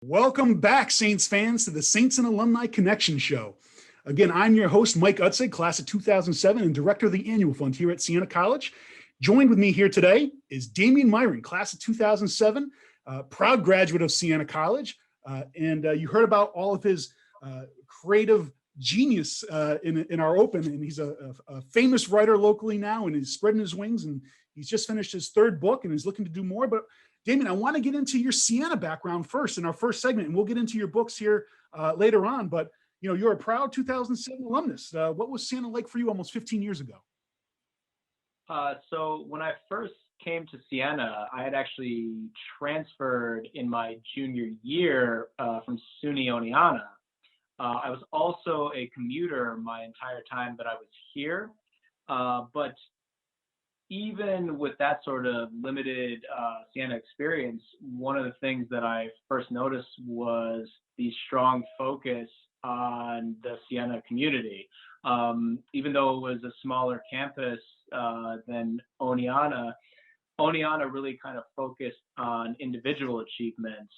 Welcome back, Saints fans, to the Saints and Alumni Connection Show. Again, I'm your host, Mike Utzig, class of 2007 and director of the annual fund here at Siena College. Joined with me here today is Damian Myron, class of 2007, proud graduate of Siena College. And you heard about all of his creative genius in our open, and he's a famous writer locally now, and he's spreading his wings, and he's just finished his third book and is looking to do more. But Damian, I want to get into your Siena background first in our first segment, and we'll get into your books here later on. But you're a proud 2007 alumnus. What was Siena like for you almost 15 years ago? So when I first came to Siena, I had actually transferred in my junior year from SUNY Oneonta. I was also a commuter my entire time that I was here, but even with that sort of limited Siena experience, one of the things that I first noticed was the strong focus on the Siena community. Even though it was a smaller campus than Oneonta, Oneonta really kind of focused on individual achievements.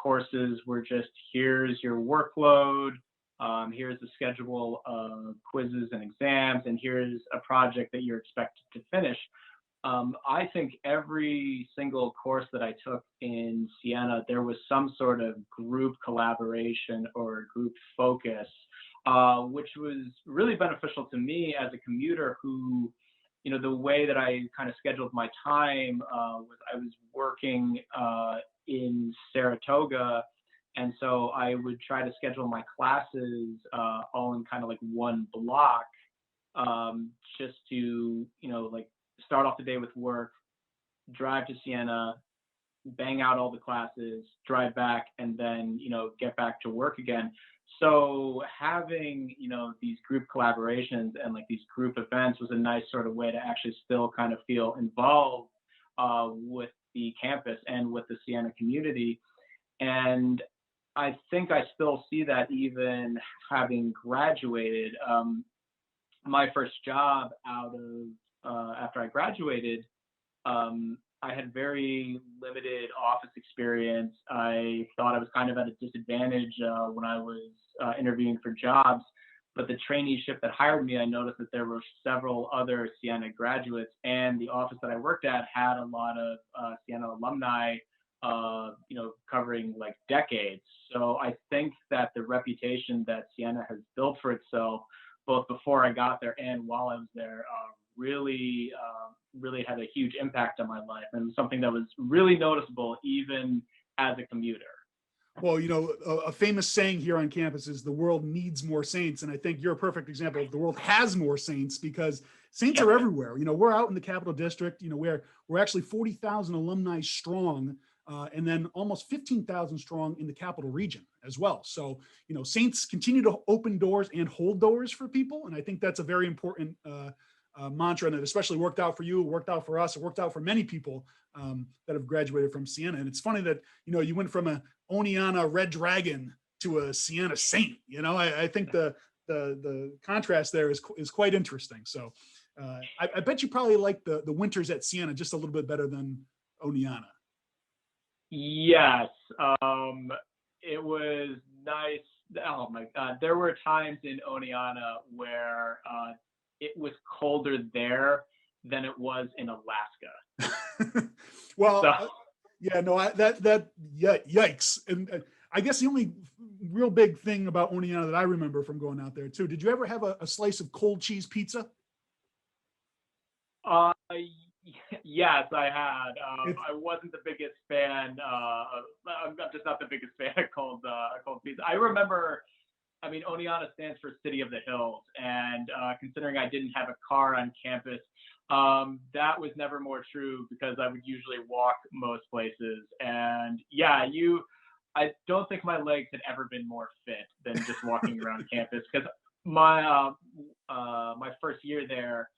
Courses were just, here's your workload, here's the schedule of quizzes and exams, and here's a project that you're expected to finish. I think every single course that I took in Siena, there was some sort of group collaboration or group focus, which was really beneficial to me as a commuter who, the way that I kind of scheduled my time was I was working in Saratoga. And so I would try to schedule my classes all in kind of like one block, just to, start off the day with work, drive to Siena, bang out all the classes, drive back, and then, get back to work again. So having, these group collaborations and like these group events was a nice sort of way to actually still kind of feel involved with the campus and with the Siena community. And I think I still see that even having graduated. My first job out of after I graduated, I had very limited office experience. I thought I was kind of at a disadvantage when I was interviewing for jobs. But the traineeship that hired me, I noticed that there were several other Siena graduates, and the office that I worked at had a lot of Siena alumni, covering like decades. So I think that the reputation that Siena has built for itself, both before I got there and while I was there, really had a huge impact on my life, and something that was really noticeable even as a commuter. Well, a famous saying here on campus is the world needs more Saints. And I think you're a perfect example of the world has more Saints, because Saints are everywhere. We're out in the Capital District, we're actually 40,000 alumni strong, and then almost 15,000 strong in the capital region as well. So, Saints continue to open doors and hold doors for people. And I think that's a very important mantra, and it especially worked out for you, worked out for us, it worked out for many people that have graduated from Siena. And it's funny that, you went from a Oneonta Red Dragon to a Siena Saint. I think the contrast there is quite interesting. So I bet you probably like the winters at Siena just a little bit better than Oneonta. Yes, it was nice. Oh my God, there were times in Oneonta where it was colder there than it was in Alaska. Well, yikes. And I guess the only real big thing about Oneonta that I remember from going out there too, did you ever have a slice of cold cheese pizza? Yes, I had. I wasn't the biggest fan. I'm just not the biggest fan of cold pizza. I remember, Oneonta stands for City of the Hills, and considering I didn't have a car on campus, that was never more true, because I would usually walk most places. And yeah, I don't think my legs had ever been more fit than just walking around campus, because my first year there,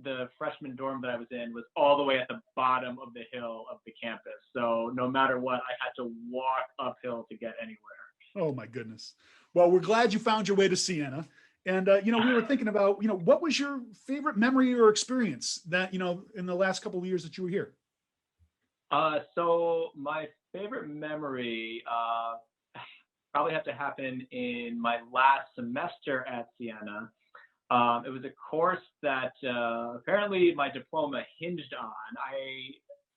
the freshman dorm that I was in was all the way at the bottom of the hill of the campus. So no matter what, I had to walk uphill to get anywhere. Oh my goodness. Well, we're glad you found your way to Siena. And, we were thinking about, what was your favorite memory or experience that, in the last couple of years that you were here? So my favorite memory probably have to happen in my last semester at Siena. It was a course that apparently my diploma hinged on.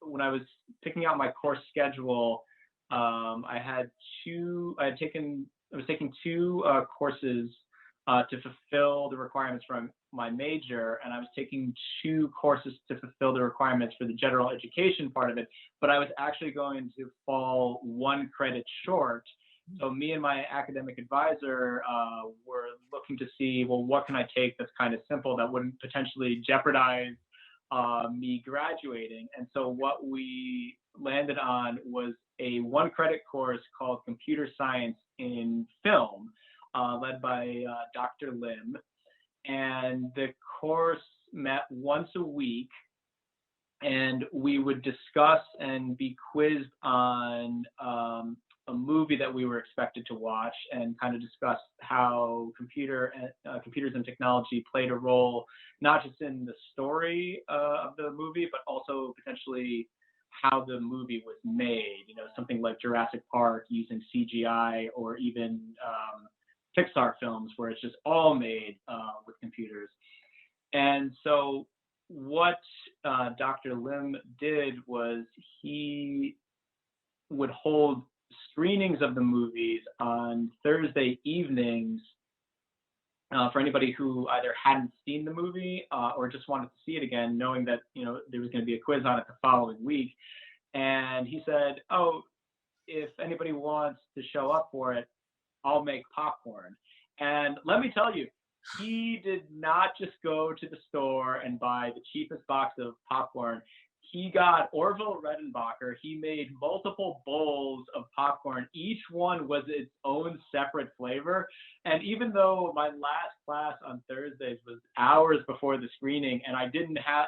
When I was picking out my course schedule, I was taking two courses to fulfill the requirements from my major, and I was taking two courses to fulfill the requirements for the general education part of it, but I was actually going to fall 1 credit short. So me and my academic advisor were looking to see, well, what can I take that's kind of simple that wouldn't potentially jeopardize me graduating? And so what we landed on was a 1 credit course called Computer Science in Film, led by Dr. Lim. And the course met once a week, and we would discuss and be quizzed on a movie that we were expected to watch, and kind of discuss how computers and technology played a role, not just in the story of the movie, but also potentially how the movie was made. You know, something like Jurassic Park using CGI, or even Pixar films where it's just all made with computers. And so what Dr. Lim did was he would hold screenings of the movies on Thursday evenings for anybody who either hadn't seen the movie or just wanted to see it again, knowing that, you know, there was going to be a quiz on it the following week. And he said, oh, if anybody wants to show up for it, I'll make popcorn. And let me tell you, he did not just go to the store and buy the cheapest box of popcorn. He got Orville Redenbacher. He made multiple bowls of popcorn. Each one was its own separate flavor. And even though my last class on Thursdays was hours before the screening, and I didn't have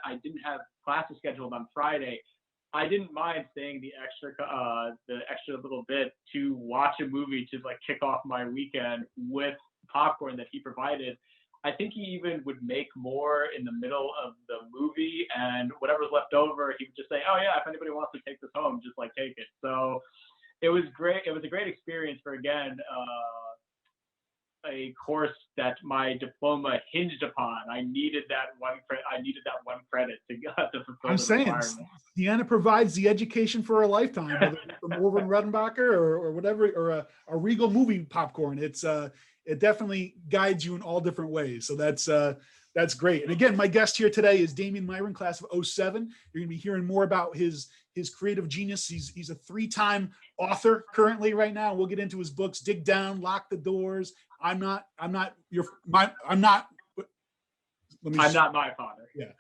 classes scheduled on Friday, I didn't mind staying the extra little bit to watch a movie to like kick off my weekend with popcorn that he provided. I think he even would make more in the middle of the movie, and whatever's left over, he would just say, oh yeah, if anybody wants to take this home, just like take it. So it was great. It was a great experience for, again, a course that my diploma hinged upon. I needed that one credit to fulfill I'm the saying requirements. Siena provides the education for a lifetime, whether it's from Orville Redenbacher or whatever, or a Regal movie popcorn. It definitely guides you in all different ways. So that's great. And again, my guest here today is Damian Myron, class of 07. You're going to be hearing more about his creative genius. He's a 3-time author currently right now. We'll get into his books: Dig Down, Lock the Doors, I'm not my father. Yeah.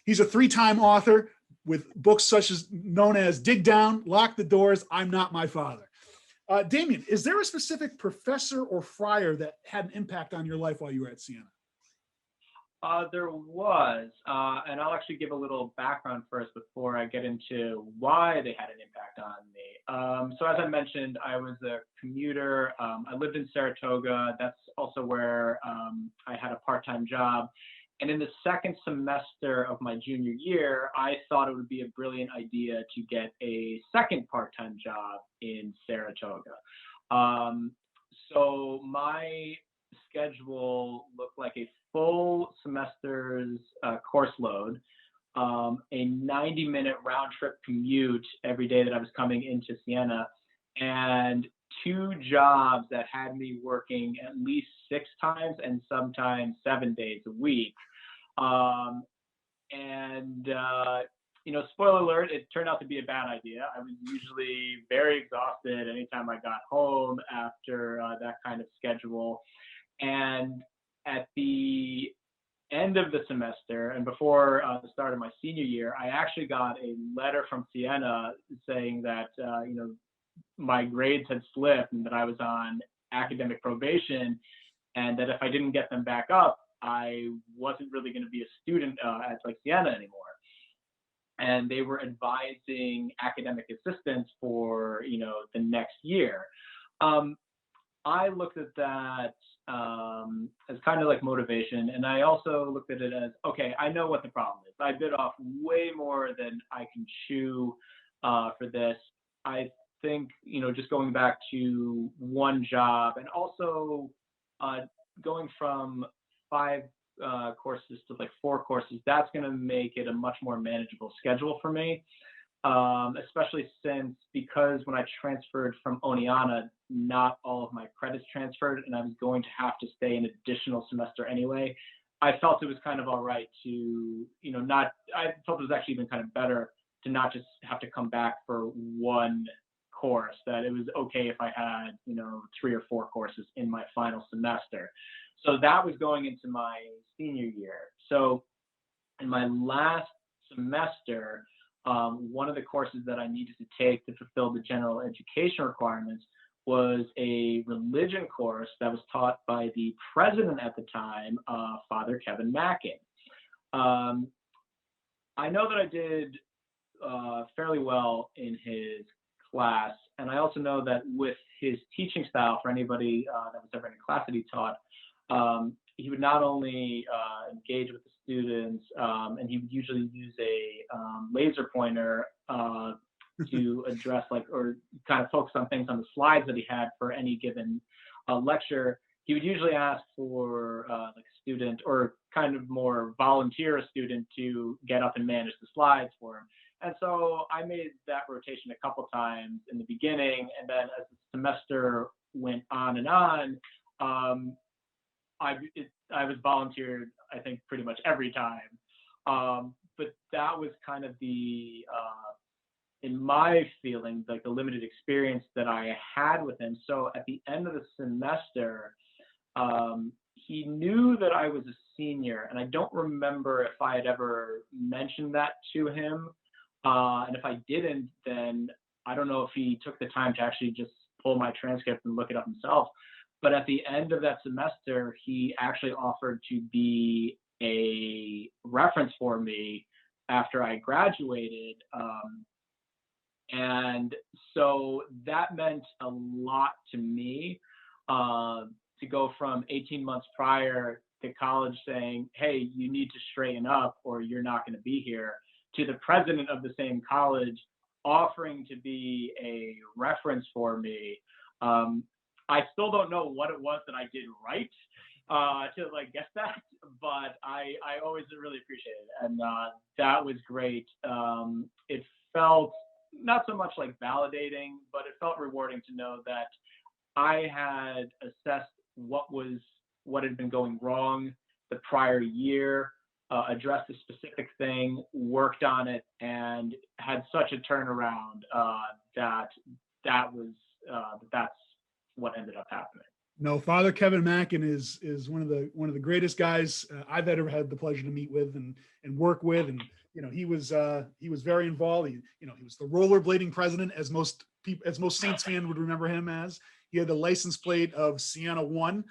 He's a 3-time author with books such as known as Dig Down, Lock the Doors, I'm Not My Father. Damian, is there a specific professor or friar that had an impact on your life while you were at Siena? There was, and I'll actually give a little background first before I get into why they had an impact on me. So as I mentioned, I was a commuter. I lived in Saratoga. That's also where I had a part-time job. And in the second semester of my junior year, I thought it would be a brilliant idea to get a second part-time job in Saratoga. So my schedule looked like a full semester's course load, a 90-minute round trip commute every day that I was coming into Siena, and 2 jobs that had me working at least 6 times and sometimes 7 days a week. Spoiler alert, it turned out to be a bad idea. I was usually very exhausted anytime I got home after that kind of schedule. And at the end of the semester and before the start of my senior year, I actually got a letter from Siena saying that, my grades had slipped and that I was on academic probation, and that if I didn't get them back up, I wasn't really going to be a student at Siena anymore. And they were advising academic assistance for, the next year. I looked at that as kind of like motivation. And I also looked at it as, okay, I know what the problem is. I bit off way more than I can chew for this. I think, just going back to one job and also going from 5 courses to like 4 courses, that's going to make it a much more manageable schedule for me. Especially because when I transferred from Oneonta, not all of my credits transferred, and I was going to have to stay an additional semester anyway. I felt it was kind of all right to, I felt it was actually even kind of better to not just have to come back for one course, that it was okay if I had, 3 or 4 courses in my final semester. So that was going into my senior year. So in my last semester, one of the courses that I needed to take to fulfill the general education requirements was a religion course that was taught by the president at the time, Father Kevin Mackin. I know that I did fairly well in his class, and I also know that with his teaching style, for anybody that was ever in a class that he taught, he would not only engage with the students, and he would usually use a laser pointer to address or kind of focus on things on the slides that he had for any given lecture. He would usually ask for a student or kind of more volunteer a student to get up and manage the slides for him. And so I made that rotation a couple times in the beginning, and then as the semester went on and on, I was volunteered, I think, pretty much every time. But that was kind of the, in my feeling, like the limited experience that I had with him. So at the end of the semester, he knew that I was a senior, and I don't remember if I had ever mentioned that to him. And if I didn't, then I don't know if he took the time to actually just pull my transcript and look it up himself. But at the end of that semester, he actually offered to be a reference for me after I graduated. And so that meant a lot to me, to go from 18 months prior to college saying, hey, you need to straighten up or you're not going to be here, to the president of the same college offering to be a reference for me. I still don't know what it was that I did right to get that, but I always really appreciate it, and that was great. It felt not so much like validating, but it felt rewarding to know that I had assessed what had been going wrong the prior year, addressed a specific thing, worked on it, and had such a turnaround that's what ended up happening. No, Father Kevin Mackin is one of the greatest guys I've ever had the pleasure to meet with and work with, and he was very involved. He was the rollerblading president, as most Saints fan would remember him as. He had the license plate of Siena 1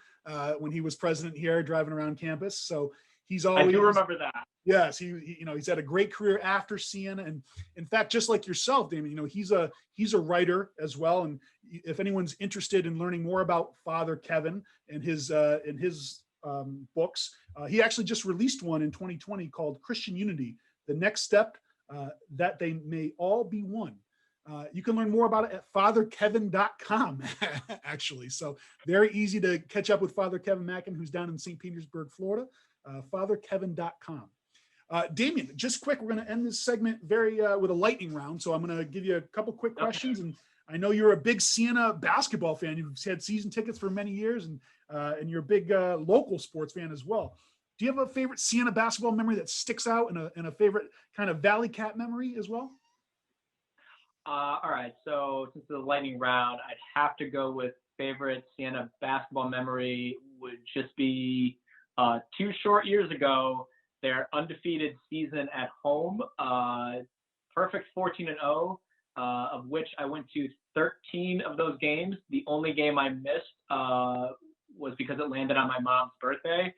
when he was president here, driving around campus. So he's always. I do remember that. Yes, he's had a great career after Siena, and in fact, just like yourself, Damian, he's a writer as well. And if anyone's interested in learning more about Father Kevin and his books, he actually just released one in 2020 called Christian Unity: The Next Step That They May All Be One. You can learn more about it at fatherkevin.com, actually. So very easy to catch up with Father Kevin Mackin, who's down in St. Petersburg, Florida. Fatherkevin.com. Damian, just quick, we're going to end this segment with a lightning round. So I'm going to give you a couple quick questions. And I know you're a big Siena basketball fan. You've had season tickets for many years, and you're a big local sports fan as well. Do you have a favorite Siena basketball memory that sticks out, and a favorite kind of Valley Cat memory as well? All right. So since the lightning round, I'd have to go with favorite Siena basketball memory would just be 2 short years ago, their undefeated season at home, perfect 14-0, of which I went to 13 of those games. The only game I missed was because it landed on my mom's birthday,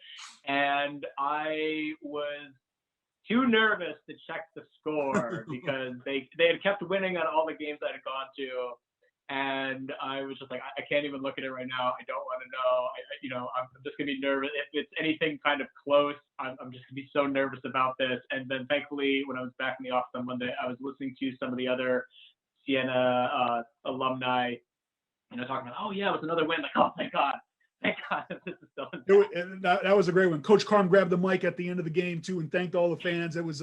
and I was too nervous to check the score because they had kept winning on all the games I had gone to. And I was just like, I can't even look at it right now. I don't want to know. I'm just going to be nervous. If it's anything kind of close, I'm just going to be so nervous about this. And then thankfully, when I was back in the office on Monday, I was listening to some of the other Siena alumni, talking about, oh yeah, it was another win. Like, oh thank God, this is so. And that was a great one. Coach Carm grabbed the mic at the end of the game too and thanked all the fans. It was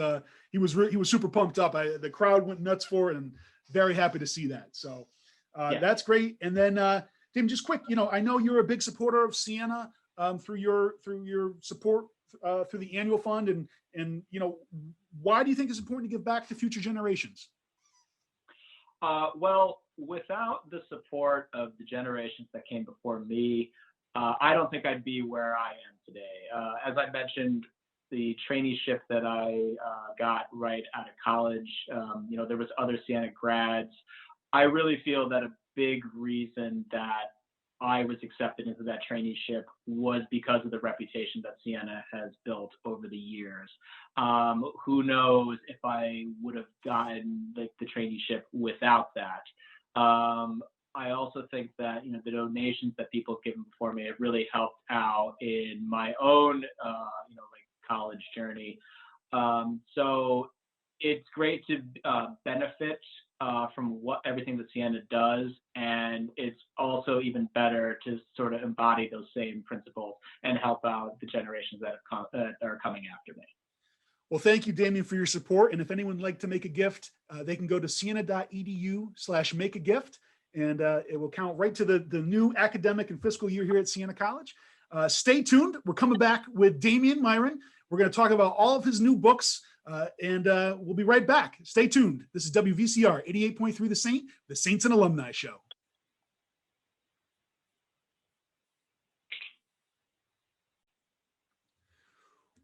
he was super pumped up. The crowd went nuts for it, and very happy to see that. So that's great. And then Tim, just quick, I know you're a big supporter of Siena through your support through the annual fund, and why do you think it's important to give back to future generations? Well, without the support of the generations that came before me, I don't think I'd be where I am today. As I mentioned, the traineeship that I got right out of college, there was other Siena grads. I really feel that a big reason that I was accepted into that traineeship was because of the reputation that Siena has built over the years. Who knows if I would have gotten the traineeship without that. I also think that the donations that people have given before me have really helped out in my own college journey. So it's great to benefit from everything that Siena does, and it's also even better to sort of embody those same principles and help out the generations that are coming after me. Well, thank you, Damian, for your support. And if anyone would like to make a gift, they can go to siena.edu/make-a-gift, and it will count right to the new academic and fiscal year here at Siena College. Stay tuned. We're coming back with Damian Myron. We're going to talk about all of his new books, and we'll be right back. Stay tuned. This is WVCR 88.3 the Saints and Alumni Show.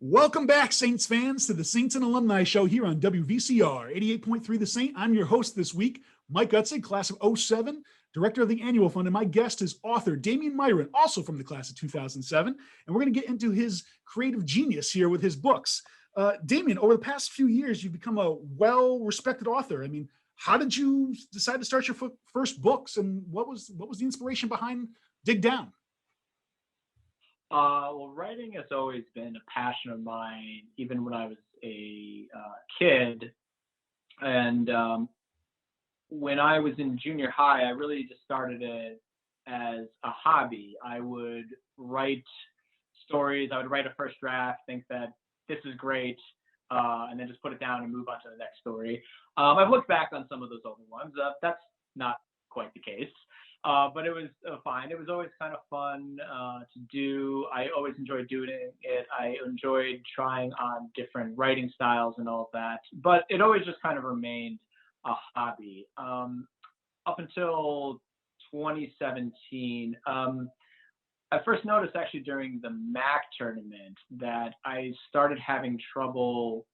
Welcome back, Saints fans, to the Saints and Alumni Show here on WVCR 88.3 The Saint. I'm your host this week, Mike Utzig, class of 07, director of the Annual Fund, and my guest is author Damian Myron, also from the class of 2007, and we're going to get into his creative genius here with his books. Damian, over the past few years, you've become a well-respected author. I mean, how did you decide to start your first books, and what was the inspiration behind Dig Down? Well, writing has always been a passion of mine, even when I was a kid. And when I was in junior high, I really just started it as a hobby. I would write stories. I would write a first draft, think that this is great, and then just put it down and move on to the next story. I've looked back on some of those older ones. That's not quite the case. But it was fine. It was always kind of fun to do. I always enjoyed doing it. I enjoyed trying on different writing styles and all of that. But it always just kind of remained a hobby. Up until 2017, I first noticed actually during the MAC tournament that I started having trouble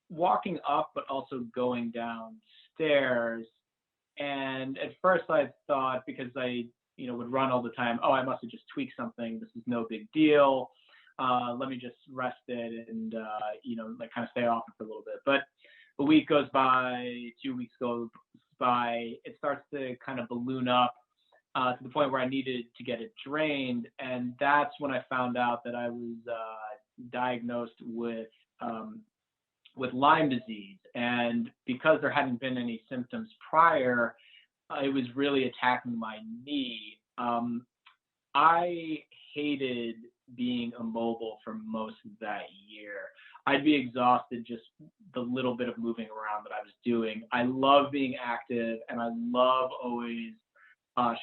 walking up, but also going downstairs. And at first I thought, because I, would run all the time, oh, I must have just tweaked something. This is no big deal. Let me just rest it and, kind of stay off it for a little bit. But a week goes by, 2 weeks goes by, it starts to kind of balloon up to the point where I needed to get it drained. And that's when I found out that I was diagnosed with Lyme disease. And because there hadn't been any symptoms prior, it was really attacking my knee. I hated being immobile for most of that year. I'd be exhausted just the little bit of moving around that I was doing. I love being active, and I love always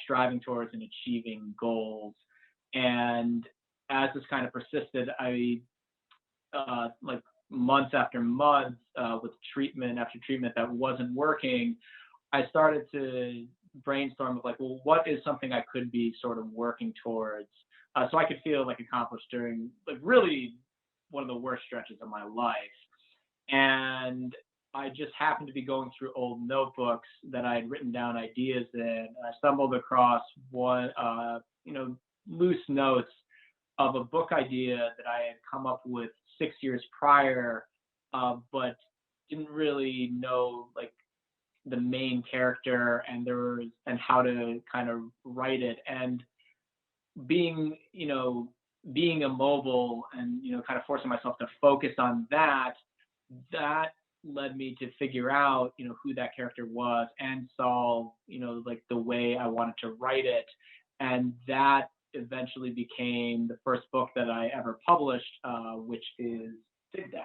striving towards and achieving goals. And as this kind of persisted, I months after months with treatment after treatment that wasn't working, I started to brainstorm of well, what is something I could be sort of working towards so I could feel accomplished during really one of the worst stretches of my life. And I just happened to be going through old notebooks that I had written down ideas in, and I stumbled across one, loose notes of a book idea that I had come up with 6 years prior, but didn't really know the main character and how to kind of write it. And being immobile and kind of forcing myself to focus on that led me to figure out, who that character was and solve, like the way I wanted to write it. And that eventually became the first book that I ever published, which is Dig Down.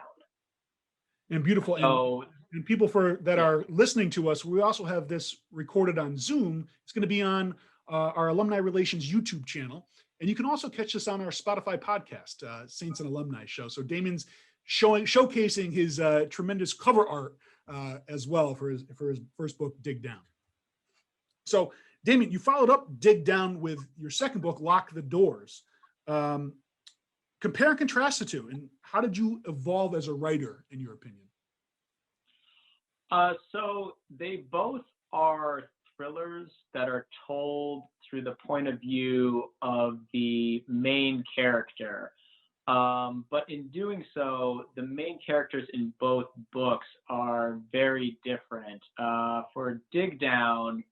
And beautiful. So, and people that are listening to us, we also have this recorded on Zoom. It's going to be on our Alumni Relations YouTube channel. And you can also catch us on our Spotify podcast, Saints and Alumni Show. So Damian's showcasing his tremendous cover art as well for his first book, Dig Down. So Damian, you followed up Dig Down with your second book, Lock the Doors. Compare and contrast the two, and how did you evolve as a writer, in your opinion? So they both are thrillers that are told through the point of view of the main character. But in doing so, the main characters in both books are very different. For Dig Down,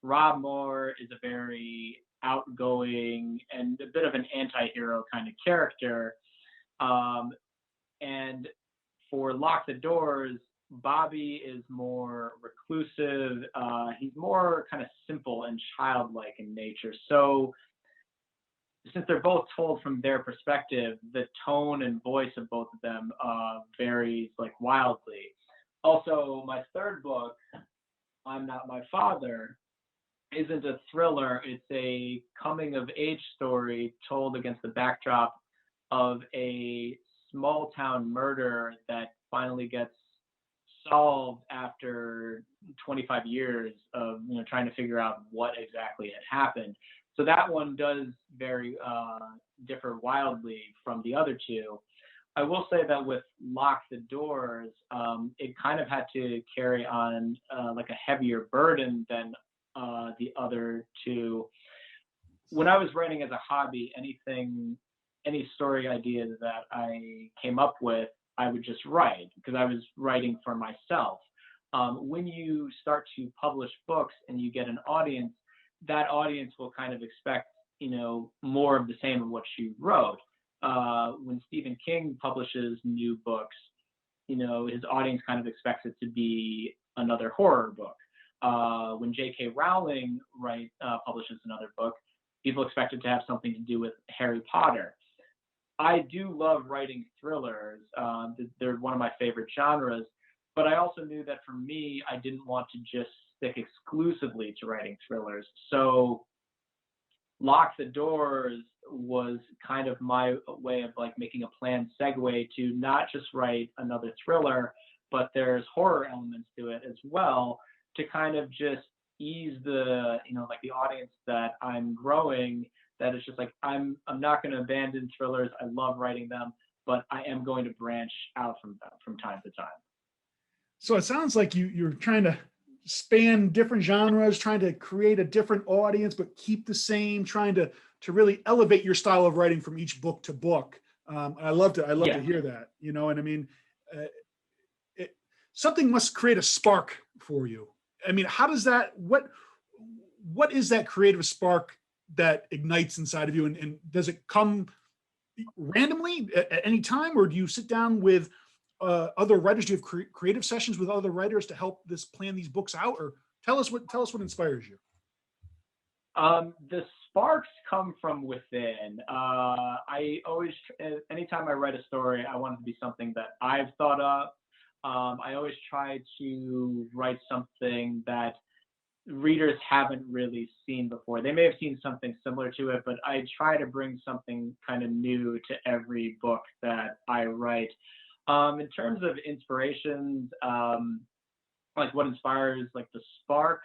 Rob Moore is a very outgoing and a bit of an anti-hero kind of character. And for Lock the Doors, Bobby is more reclusive. He's more kind of simple and childlike in nature. So since they're both told from their perspective, the tone and voice of both of them varies like wildly. Also, my third book, I'm Not My Father, isn't a thriller. It's a coming of age story told against the backdrop of a small town murder that finally gets solved after 25 years of trying to figure out what exactly had happened. So that one does differ wildly from the other two. I will say that with Lock the Doors, it kind of had to carry on like a heavier burden than the other two. When I was writing as a hobby, any story ideas that I came up with, I would just write because I was writing for myself. When you start to publish books and you get an audience, that audience will kind of expect, more of the same of what you wrote. When Stephen King publishes new books, his audience kind of expects it to be another horror book. When J.K. Rowling publishes another book, people expect it to have something to do with Harry Potter. I do love writing thrillers. They're one of my favorite genres, but I also knew that for me, I didn't want to just stick exclusively to writing thrillers. So Lock the Doors was kind of my way of like making a planned segue to not just write another thriller, but there's horror elements to it as well to kind of just ease the, like the audience that I'm growing. That is just like, I'm not going to abandon thrillers. I love writing them, but I am going to branch out from them from time to time. So it sounds like you're trying to span different genres, trying to create a different audience, but keep the same, trying to really elevate your style of writing from each book to book. I love to hear that, and I mean, something must create a spark for you. I mean, how does that, what is that creative spark that ignites inside of you? And does it come randomly at any time, or do you sit down with other writers? Do you have creative sessions with other writers to help plan these books out? Or tell us what inspires you. The sparks come from within. I always, anytime I write a story, I want it to be something that I've thought of. I always try to write something that readers haven't really seen before. They may have seen something similar to it, but I try to bring something kind of new to every book that I write. In terms of inspirations, like what inspires like the spark,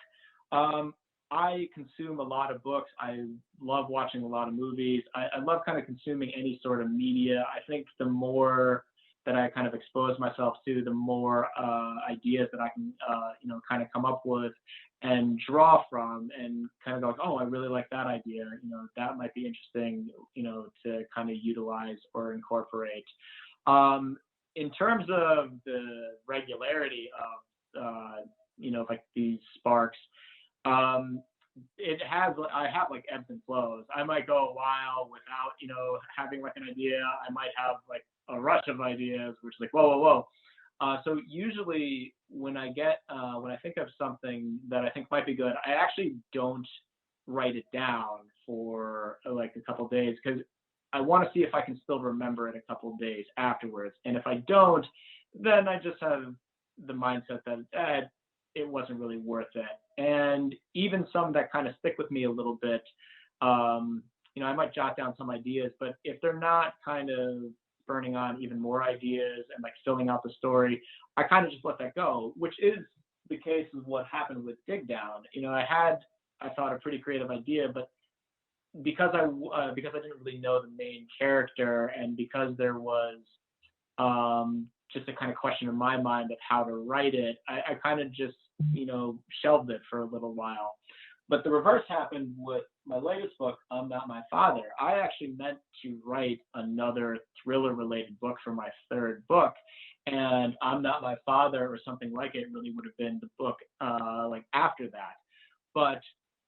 I consume a lot of books. I love watching a lot of movies. I love kind of consuming any sort of media. I think the more that I kind of expose myself to, the more ideas that I can, kind of come up with and draw from, and kind of go, oh, I really like that idea. That might be interesting, to kind of utilize or incorporate. In terms of the regularity of, like these sparks, I have like ebbs and flows. I might go a while without, having like an idea. I might have like a rush of ideas, which is like, whoa. So usually when I think of something that I think might be good, I actually don't write it down for like a couple days because I want to see if I can still remember it a couple days afterwards. And if I don't, then I just have the mindset that it wasn't really worth it. And even some that kind of stick with me a little bit, I might jot down some ideas, but if they're not kind of burning on even more ideas and like filling out the story, I kind of just let that go, which is the case of what happened with Dig Down. I thought a pretty creative idea, but because I didn't really know the main character, and because there was just a kind of question in my mind of how to write it, I kind of just shelved it for a little while. But the reverse happened with my latest book, I'm Not My Father. I actually meant to write another thriller-related book for my third book, and I'm Not My Father or something like it really would have been the book like after that. But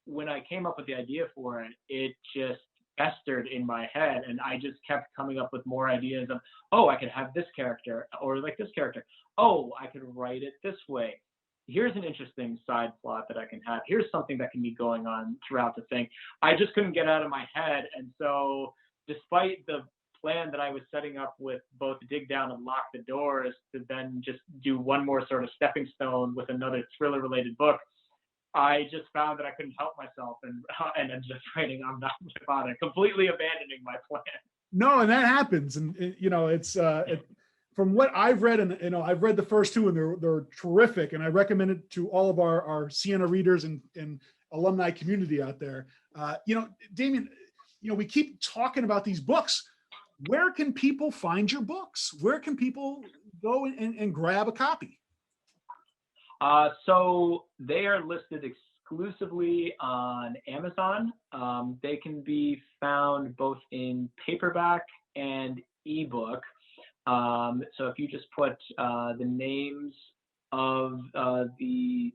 when I came up with the idea for it, it just festered in my head, and I just kept coming up with more ideas of, oh, I could have this character, or like this character. Oh, I could write it this way. Here's an interesting side plot that I can have. Here's something that can be going on throughout the thing. I just couldn't get out of my head. And so despite the plan that I was setting up with both Dig Down and Lock the Doors to then just do one more sort of stepping stone with another thriller-related book, I just found that I couldn't help myself and ended up writing I'm Not My Father, completely abandoning my plan. No, and that happens. And it's from what I've read, and I've read the first two, and they're terrific, and I recommend it to all of our Siena readers and alumni community out there. Damian, we keep talking about these books. Where can people find your books? Where can people go and grab a copy? So they are listed exclusively on Amazon. They can be found both in paperback and ebook. So if you just put the names of the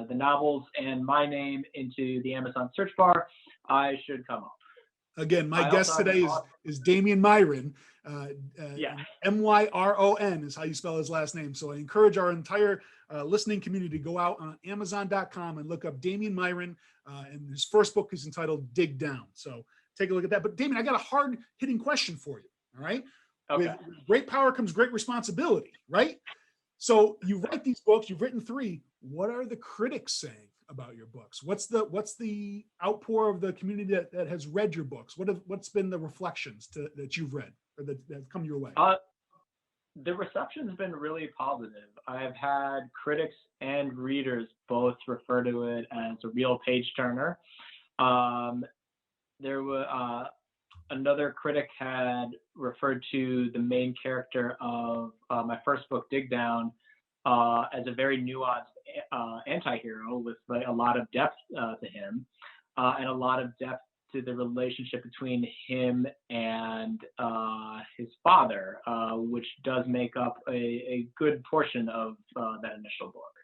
novels and my name into the Amazon search bar, I should come up. Again, my guest today is Damian Myron. Yeah. Myron is how you spell his last name. So I encourage our entire listening community to go out on Amazon.com and look up Damian Myron. And his first book is entitled Dig Down. So take a look at that. But Damian, I got a hard-hitting question for you. All right. Okay. With great power comes great responsibility, right? So you write these books, you've written 3. What are the critics saying about your books? What's the outpour of the community that has read your books? What's been the reflections that you've read or that have come your way? The reception's been really positive. I've had critics and readers both refer to it as a real page turner. There were another critic had referred to the main character of my first book, Dig Down, as a very nuanced anti-hero with like a lot of depth to him, and a lot of depth to the relationship between him and his father, which does make up a good portion of that initial book.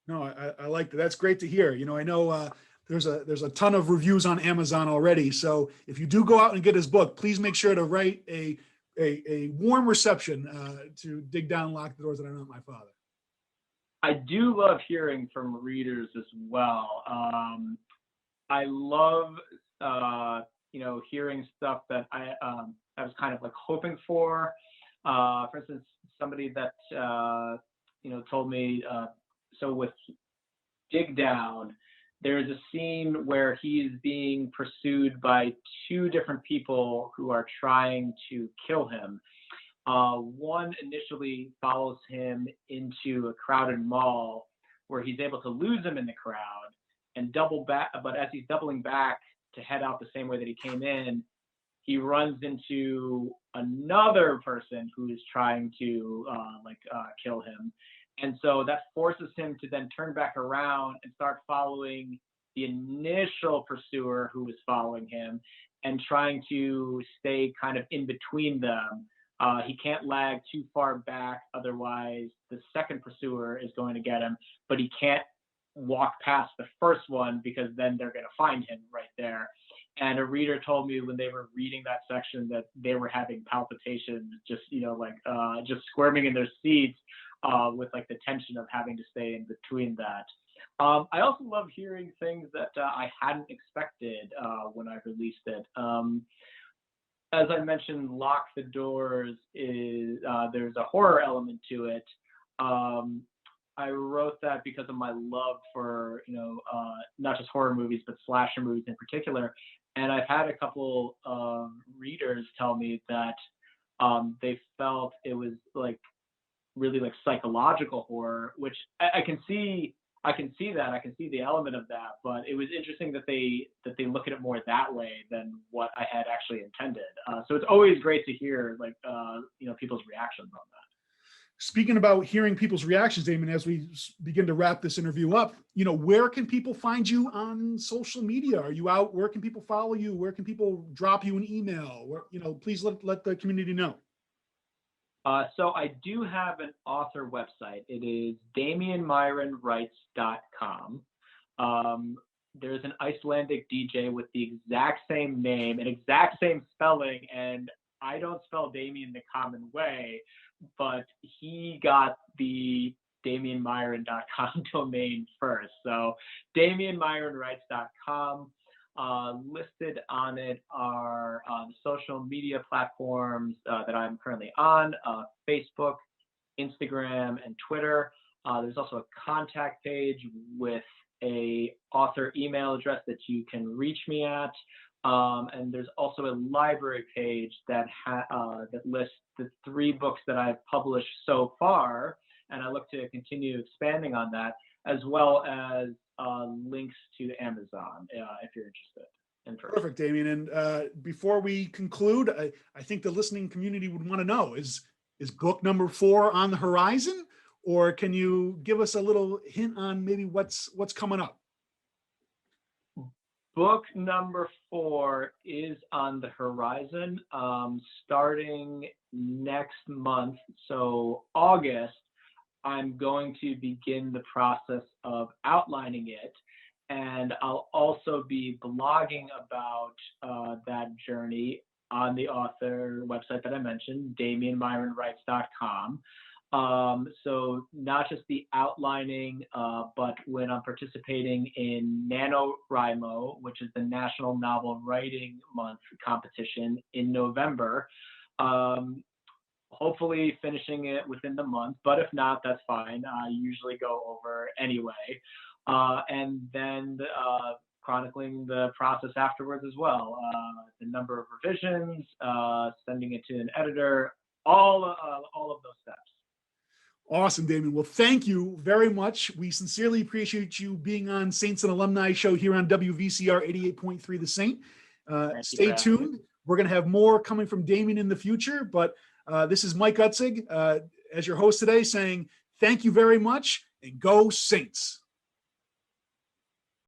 No, I like that. That's great to hear. I know there's a ton of reviews on Amazon already. So if you do go out and get his book, please make sure to write a warm reception to Dig Down, Lock the Doors, and I'm Not My Father. I do love hearing from readers as well. I love hearing stuff that I was kind of like hoping for. For instance, somebody that told me so with Dig Down, there's a scene where he's being pursued by 2 different people who are trying to kill him. One initially follows him into a crowded mall where he's able to lose him in the crowd and double back, but as he's doubling back to head out the same way that he came in, he runs into another person who is trying to kill him. And so that forces him to then turn back around and start following the initial pursuer who was following him and trying to stay kind of in between them. He can't lag too far back, otherwise the second pursuer is going to get him, but he can't walk past the first one because then they're going to find him right there. And a reader told me when they were reading that section that they were having palpitations, just squirming in their seats with like the tension of having to stay in between that. I also love hearing things that I hadn't expected when I released it. As I mentioned, Lock the Doors is there's a horror element to it. I wrote that because of my love for, not just horror movies, but slasher movies in particular. And I've had a couple of readers tell me that they felt it was like really like psychological horror, which I can see. I can see that. I can see the element of that. But it was interesting that they look at it more that way than what I had actually intended. So it's always great to hear like people's reactions on that. Speaking about hearing people's reactions, Damon, as we begin to wrap this interview up, where can people find you on social media? Are you out? Where can people follow you? Where can people drop you an email? Where, please let the community know. So I do have an author website. It is DamianMyronWrites.com. There's an Icelandic DJ with the exact same name and exact same spelling, and I don't spell Damian the common way, but he got the DamianMyron.com domain first. So DamianMyronWrites.com. Listed on it are the social media platforms that I'm currently on, Facebook, Instagram, and Twitter. There's also a contact page with a author email address that you can reach me at. And there's also a library page that lists the 3 books that I've published so far, and I look to continue expanding on that, as well as links to Amazon if you're interested. Perfect, Damian. And before we conclude, I think the listening community would want to know, is book number 4 on the horizon, or can you give us a little hint on maybe what's coming up? Book number 4 is on the horizon, starting next month. So August, I'm going to begin the process of outlining it. And I'll also be blogging about that journey on the author website that I mentioned, DamianMyronWrites.com. So not just the outlining, but when I'm participating in NaNoWriMo, which is the National Novel Writing Month competition in November, hopefully finishing it within the month, but if not, that's fine. I usually go over anyway. And then chronicling the process afterwards as well. The number of revisions, sending it to an editor, all of those steps. Awesome, Damian. Well, thank you very much. We sincerely appreciate you being on Saints and Alumni Show here on WVCR 88.3 The Saint. Stay tuned. We're going to have more coming from Damian in the future, but this is Mike Utzig as your host today saying thank you very much and go Saints.